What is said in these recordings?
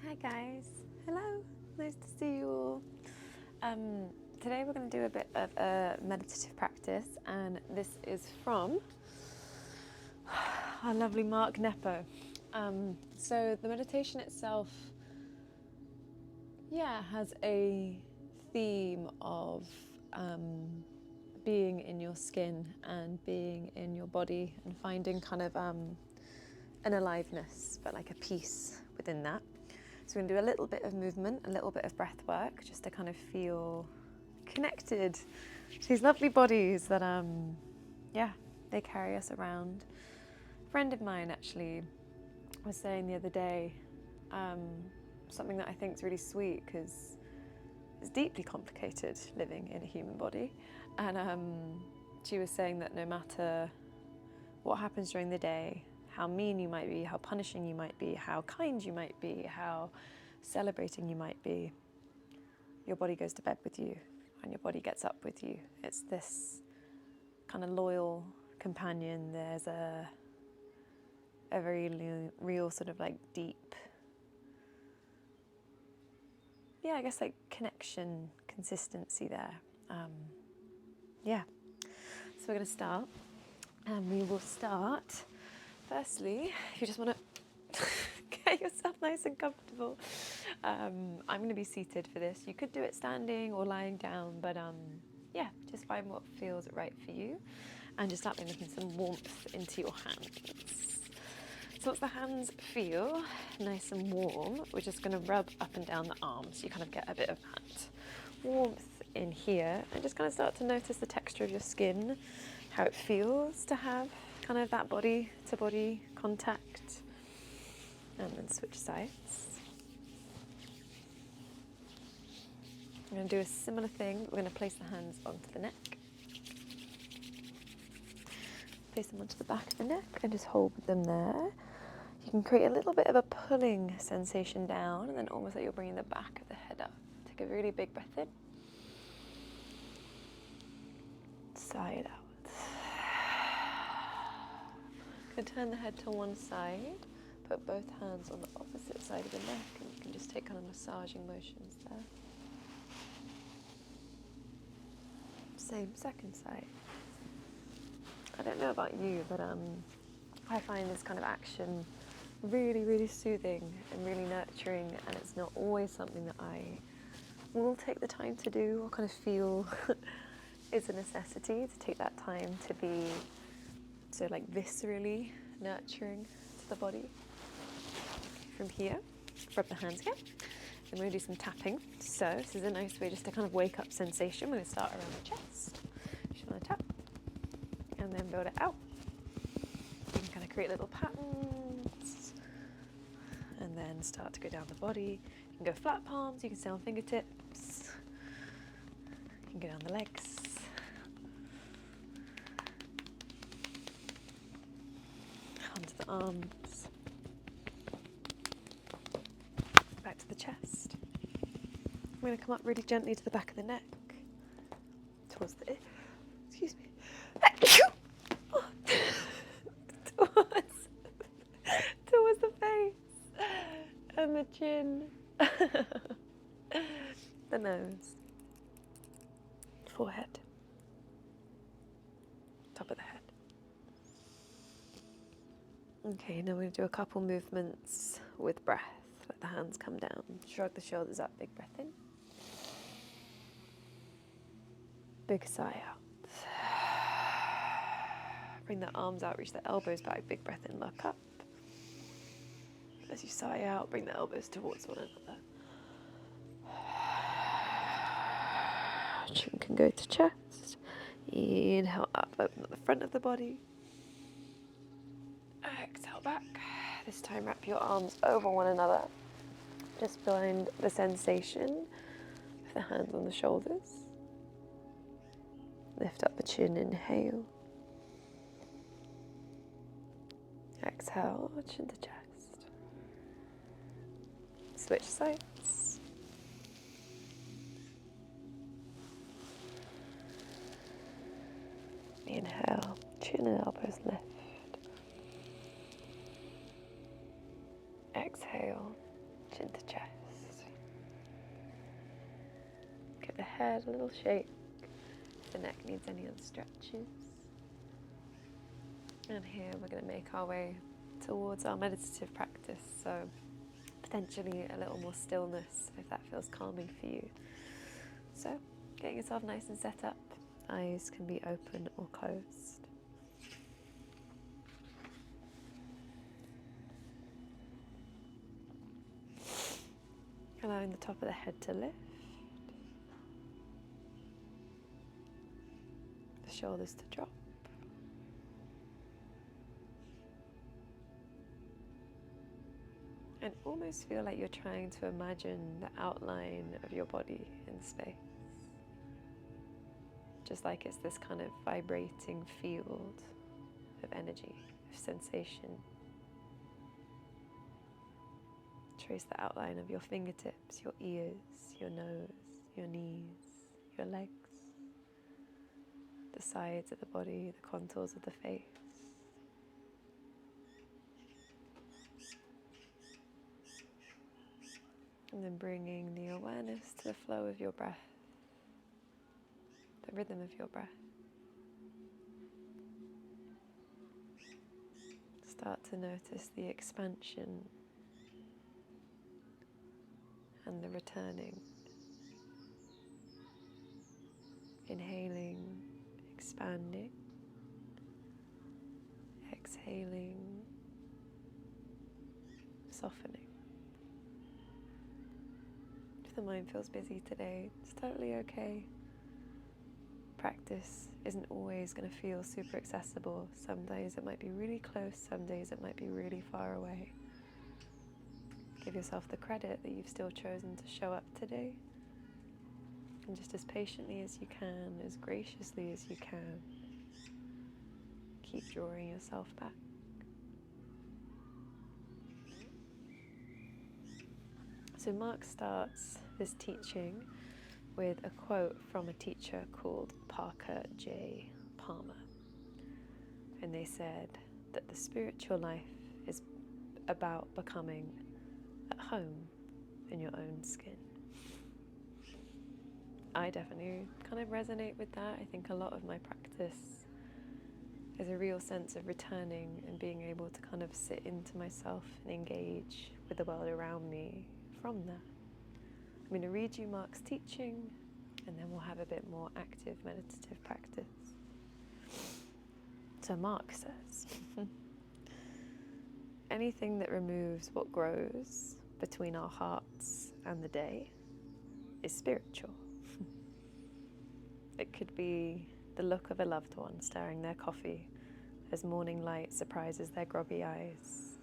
Hi guys, hello, nice to see you all. Today we're going to do a bit of a meditative practice, and this is from our lovely Mark Nepo. So the meditation itself, has a theme of being in your skin and being in your body and finding kind of an aliveness, but like a peace within that. So we're going to do a little bit of movement, a little bit of breath work, just to kind of feel connected to these lovely bodies that, they carry us around. A friend of mine actually was saying the other day something that I think is really sweet, because it's deeply complicated living in a human body. And she was saying that no matter what happens during the day, how mean you might be, how punishing you might be, how kind you might be, how celebrating you might be, your body goes to bed with you and your body gets up with you. It's this kind of loyal companion. There's a very real sort of like deep, I guess like connection, consistency there. So we're going to start, and we will start firstly, if you just want to get yourself nice and comfortable. I'm going to be seated for this. You could do it standing or lying down, but just find what feels right for you, and just start making some warmth into your hands. So once the hands feel nice and warm, we're just going to rub up and down the arms, so you kind of get a bit of that warmth in here, and just kind of start to notice the texture of your skin, how it feels to have kind of that body to body contact. And then switch sides. I'm going to do a similar thing. We're going to place the hands onto the neck. Place them onto the back of the neck and just hold them there. You can create a little bit of a pulling sensation down, and then almost like you're bringing the back of the head up. Take a really big breath in. Sigh it out. Going to turn the head to one side. Put both hands on the opposite side of the neck, and you can just take kind of massaging motions there. Same second side. I don't know about you, but I find this kind of action really, really soothing and really nurturing, and it's not always something that I will take the time to do or kind of feel is a necessity to take that time to be so like viscerally nurturing to the body. From here, rub the hands again, and we're going to do some tapping. So this is a nice way just to kind of wake up sensation. We're going to start around the chest. Just want to tap, and then build it out. You can kind of create little patterns, and then start to go down the body. You can go flat palms, you can stay on fingertips, you can go down the legs, onto the arms, back to the chest. I'm going to come up really gently to the back of the neck, towards the, excuse me, towards the face and the chin, the nose, forehead, top of the head. Okay, now we're going to do a couple movements with breath. Let the hands come down. Shrug the shoulders up. Big breath in. Big sigh out. Bring the arms out, reach the elbows back. Big breath in, look up. As you sigh out, bring the elbows towards one another. Chin can go to chest. Inhale up, open up the front of the body. Exhale back. This time wrap your arms over one another. Just find the sensation of the hands on the shoulders. Lift up the chin, inhale. Exhale, chin to chest. Switch sides. Inhale, chin and elbows lift. Exhale, chin to chest. Give the head a little shake. If the neck needs any other stretches. And here we're going to make our way towards our meditative practice. So potentially a little more stillness if that feels calming for you. So getting yourself nice and set up. Eyes can be open or closed. Allowing the top of the head to lift. The shoulders to drop. And almost feel like you're trying to imagine the outline of your body in space. Just like it's this kind of vibrating field of energy, of sensation. Trace the outline of your fingertips, your ears, your nose, your knees, your legs, the sides of the body, the contours of the face. And then bringing the awareness to the flow of your breath, the rhythm of your breath. Start to notice the expansion and the returning. Inhaling, expanding, exhaling, softening. If the mind feels busy today, it's totally okay. Practice isn't always going to feel super accessible. Some days it might be really close, some days it might be really far away. Give yourself the credit that you've still chosen to show up today. And just as patiently as you can, as graciously as you can, keep drawing yourself back. So Mark starts this teaching with a quote from a teacher called Parker J. Palmer. And they said that the spiritual life is about becoming at home in your own skin. I definitely kind of resonate with that. I think a lot of my practice is a real sense of returning and being able to kind of sit into myself and engage with the world around me from that. I'm going to read you Mark's teaching and then we'll have a bit more active meditative practice. So Mark says, anything that removes what grows between our hearts and the day is spiritual. It could be the look of a loved one stirring their coffee as morning light surprises their groggy eyes.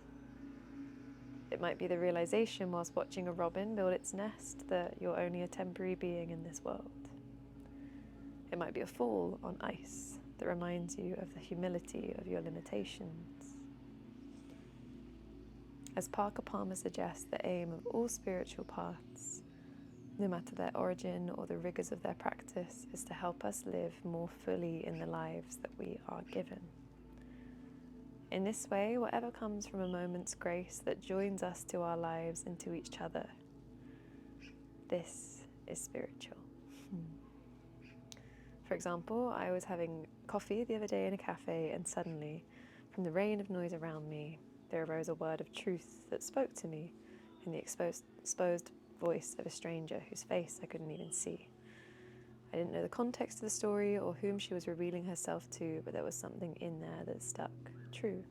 It might be the realization whilst watching a robin build its nest that you're only a temporary being in this world. It might be a fall on ice that reminds you of the humility of your limitations. As Parker Palmer suggests, the aim of all spiritual paths, no matter their origin or the rigors of their practice, is to help us live more fully in the lives that we are given. In this way, whatever comes from a moment's grace that joins us to our lives and to each other, this is spiritual. For example, I was having coffee the other day in a cafe, and suddenly, from the rain of noise around me, there arose a word of truth that spoke to me in the exposed voice of a stranger whose face I couldn't even see. I didn't know the context of the story or whom she was revealing herself to, but there was something in there that stuck true.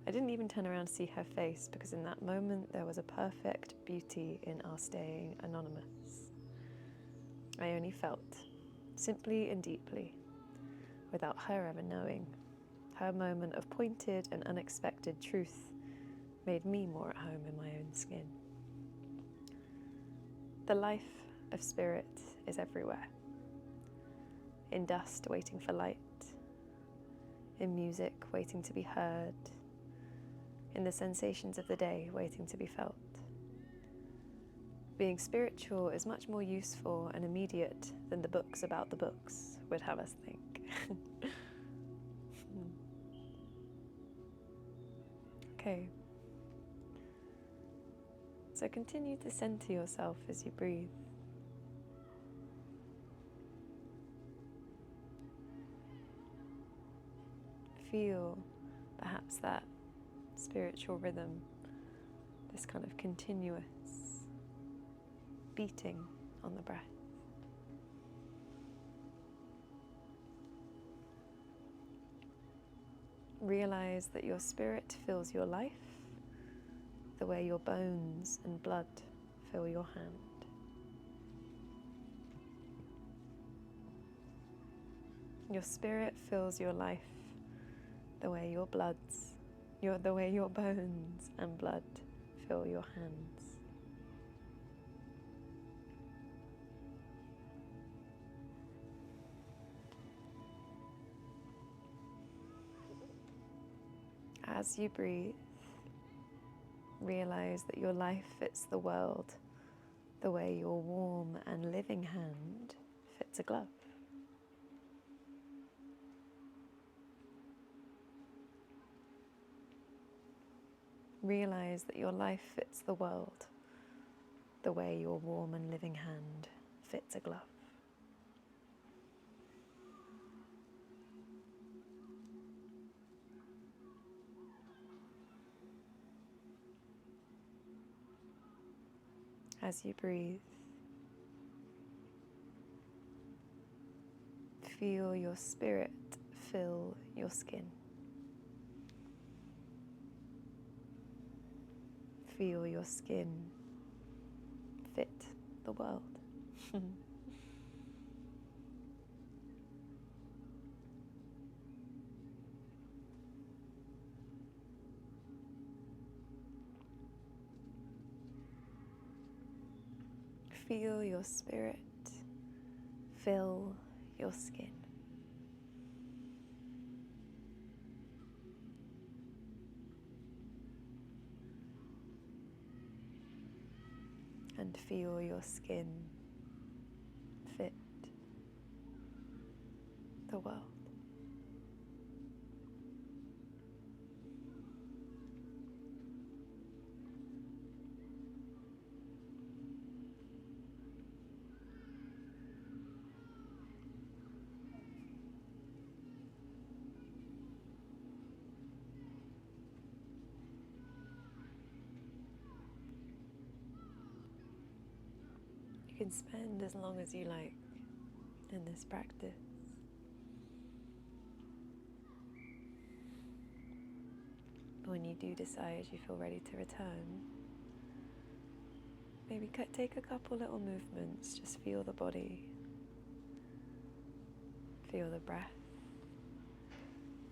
I didn't even turn around to see her face, because in that moment there was a perfect beauty in our staying anonymous. I only felt, simply and deeply, without her ever knowing. Her moment of pointed and unexpected truth made me more at home in my own skin. The life of spirit is everywhere. In dust waiting for light, in music waiting to be heard, in the sensations of the day waiting to be felt. Being spiritual is much more useful and immediate than the books about the books would have us think. Okay. So continue to center yourself as you breathe. Feel perhaps that spiritual rhythm, this kind of continuous beating on the breath. Realize that your spirit fills your life the way your bones and blood fill your hand. Your spirit fills your life the way your bones and blood fill your hands. As you breathe, realize that your life fits the world the way your warm and living hand fits a glove. Realize that your life fits the world the way your warm and living hand fits a glove. As you breathe, feel your spirit fill your skin. Feel your skin fit the world. Feel your spirit fill your skin. And feel your skin fit the world. You can spend as long as you like in this practice. But when you do decide you feel ready to return, maybe take a couple little movements, just feel the body, feel the breath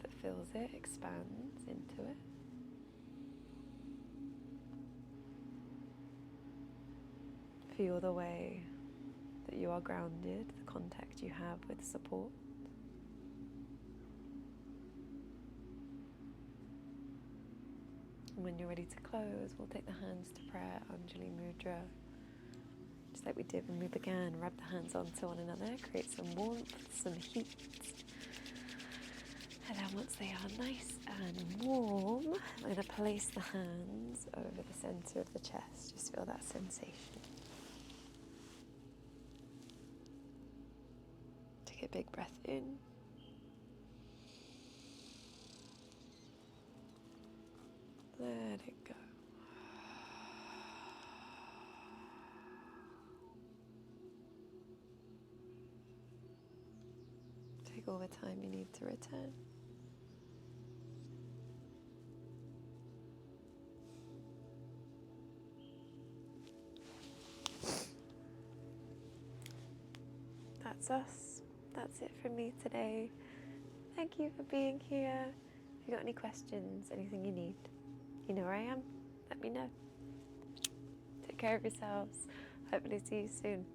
that fills it, expands into it. Feel the way that you are grounded, the contact you have with support. And when you're ready to close, we'll take the hands to prayer, Anjali Mudra. Just like we did when we began, rub the hands onto one another, create some warmth, some heat. And then once they are nice and warm, I'm going to place the hands over the center of the chest. Just feel that sensation. Take a big breath in. Let it go. Take all the time you need to return. That's us. That's it from me today. Thank you for being here. If you've got any questions, anything you need, you know where I am. Let me know. Take care of yourselves. Hopefully see you soon.